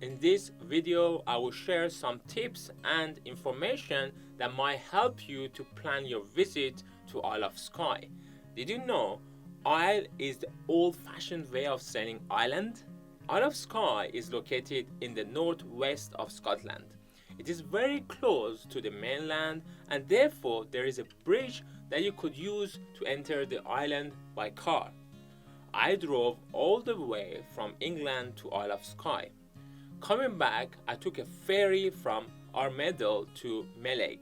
In this video, I will share some tips and information that might help you to plan your visit to Isle of Skye. Did you know Isle is the old-fashioned way of saying island? Isle of Skye is located in the northwest of Scotland. It is very close to the mainland, and therefore there is a bridge that you could use to enter the island by car. I drove all the way from England to Isle of Skye. Coming back, I took a ferry from Armadale to Mallaig.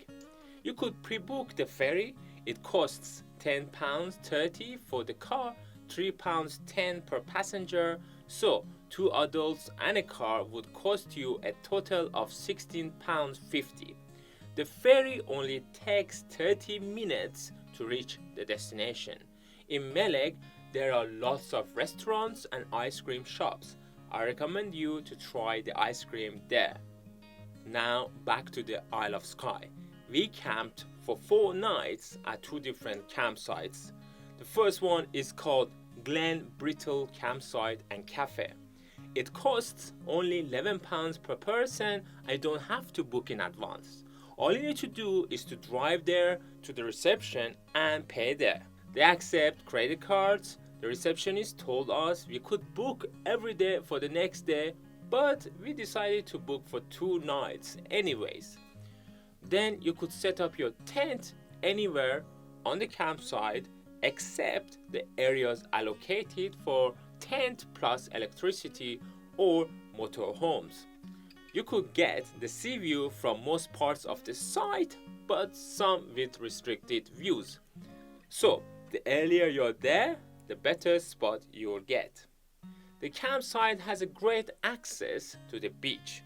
You could pre-book the ferry. It costs £10.30 for the car, £3.10 per passenger. So, 2 adults and a car would cost you a total of £16.50. The ferry only takes 30 minutes to reach the destination. In Mallaig, there are lots of restaurants and ice cream shops. I recommend you to try the ice cream there. Now back to the Isle of Skye. We camped for 4 nights at 2 different campsites. The first one is called Glenbrittle Campsite and Café. It costs only £11 per person and you don't have to book in advance. All you need to do is to drive there to the reception and pay there. They accept credit cards. The receptionist told us we could book every day for the next day, but we decided to book for 2 nights anyways. Then you could set up your tent anywhere on the campsite except the areas allocated for tent plus electricity or motorhomes. You could get the sea view from most parts of the site, but some with restricted views. So, the earlier you're there, the better spot you'll get. The campsite has a great access to the beach.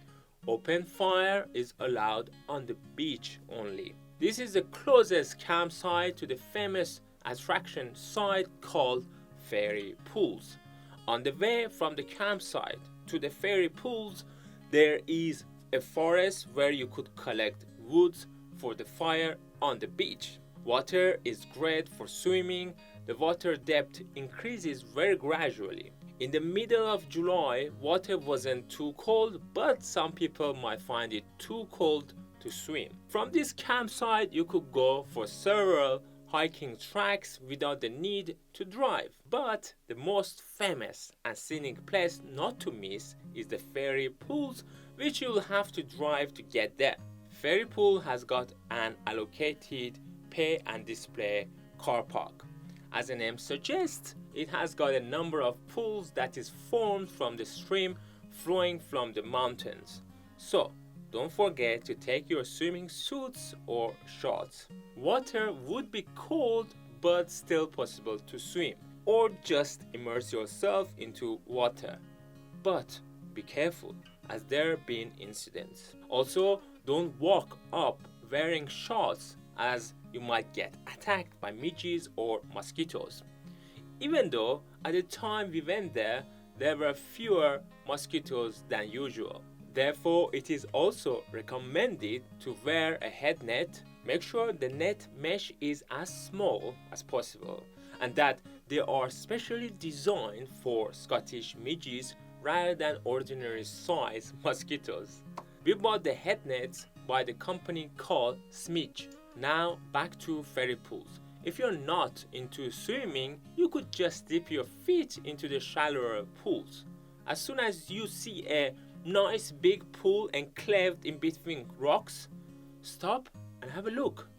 Open fire is allowed on the beach only. This is the closest campsite to the famous attraction site called ferry pools. On the way from the campsite to the ferry pools, there is a forest where you could collect woods for the fire on the beach. Water is great for swimming. The water depth increases very gradually. In the middle of July, water wasn't too cold, but some people might find it too cold to swim. From this campsite, you could go for several hiking tracks without the need to drive. But the most famous and scenic place not to miss is the ferry pools, which you'll have to drive to get there. Ferry pool has got an allocated pay and display car park. As the name suggests, it has got a number of pools that is formed from the stream flowing from the mountains. So, don't forget to take your swimming suits or shorts. Water would be cold but still possible to swim, or just immerse yourself into water. But be careful, as there have been incidents. Also, don't walk up wearing shorts, as you might get attacked by midges or mosquitoes. Even though at the time we went there, there were fewer mosquitoes than usual. Therefore, it is also recommended to wear a head net. Make sure the net mesh is as small as possible and that they are specially designed for Scottish midges rather than ordinary size mosquitoes. We bought the head nets by the company called Smidge. Now back to ferry pools. If you're not into swimming, you could just dip your feet into the shallower pools. As soon as you see a nice big pool enclaved in between rocks, stop and have a look.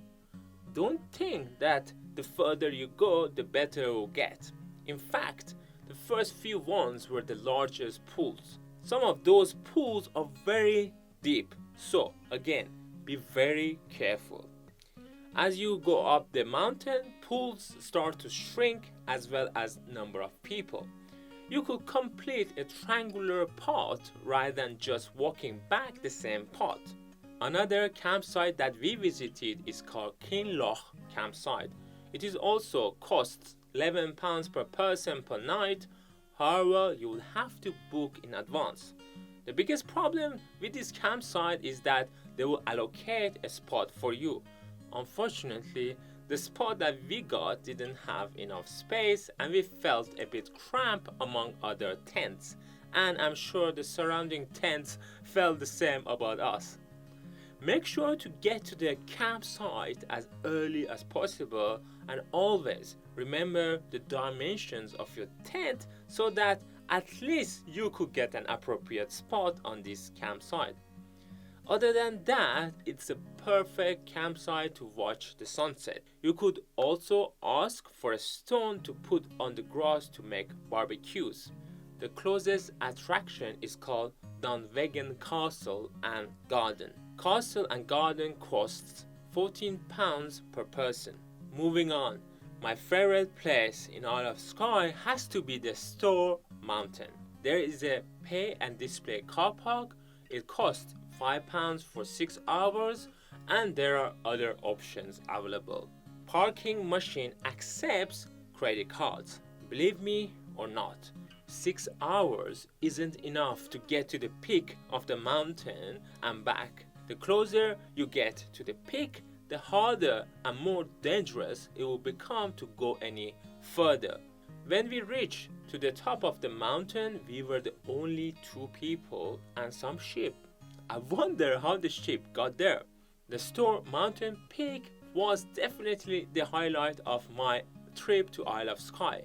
Don't think that the further you go, the better it will get. In fact, the first few ones were the largest pools. Some of those pools are very deep, so again, be very careful. As you go up the mountain, pools start to shrink as well as number of people. You could complete a triangular path rather than just walking back the same path. Another campsite that we visited is called Kinloch Campsite. It is also costs £11 per person per night. However, you will have to book in advance. The biggest problem with this campsite is that they will allocate a spot for you. Unfortunately, the spot that we got didn't have enough space and we felt a bit cramped among other tents, and I'm sure the surrounding tents felt the same about us. Make sure to get to the campsite as early as possible, and always remember the dimensions of your tent so that at least you could get an appropriate spot on this campsite. Other than that, it's a perfect campsite to watch the sunset. You could also ask for a stone to put on the grass to make barbecues. The closest attraction is called Dunvegan Castle and Garden. Castle and garden costs £14 per person. Moving on, my favorite place in Isle of Skye has to be the Storr mountain. There is a pay and display car park. It costs £5 for 6 hours, and there are other options available. Parking machine accepts credit cards. Believe me or not, 6 hours isn't enough to get to the peak of the mountain and back. The closer you get to the peak, the harder and more dangerous it will become to go any further. When we reached to the top of the mountain, we were the only 2 people and some sheep. I wonder how the sheep got there. The Storr mountain peak was definitely the highlight of my trip to Isle of Skye.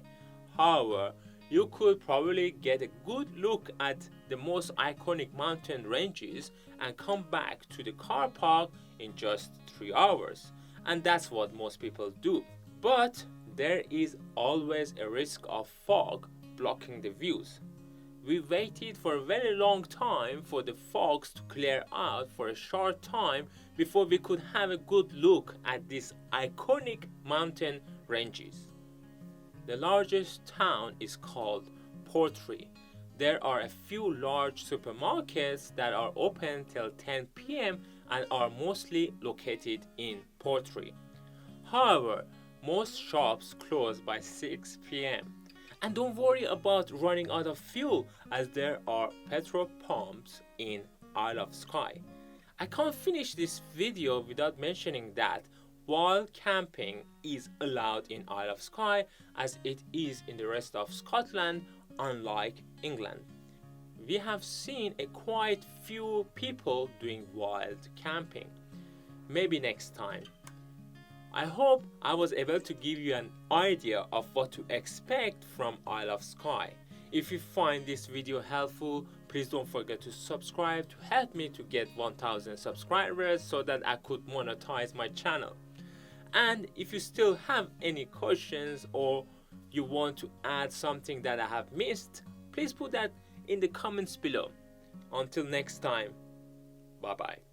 However, you could probably get a good look at the most iconic mountain ranges and come back to the car park in just 3 hours. And that's what most people do. But there is always a risk of fog blocking the views. We waited for a very long time for the fogs to clear out for a short time before we could have a good look at these iconic mountain ranges. The largest town is called Portree. There are a few large supermarkets that are open till 10 p.m. and are mostly located in Portree. However, most shops close by 6 p.m. And don't worry about running out of fuel, as there are petrol pumps in Isle of Skye. I can't finish this video without mentioning that wild camping is allowed in Isle of Skye, as it is in the rest of Scotland, unlike England. We have seen a quite few people doing wild camping. Maybe next time. I hope I was able to give you an idea of what to expect from Isle of Skye. If you find this video helpful, please don't forget to subscribe to help me to get 1000 subscribers so that I could monetize my channel. And if you still have any questions or you want to add something that I have missed, please put that in the comments below. Until next time, bye bye.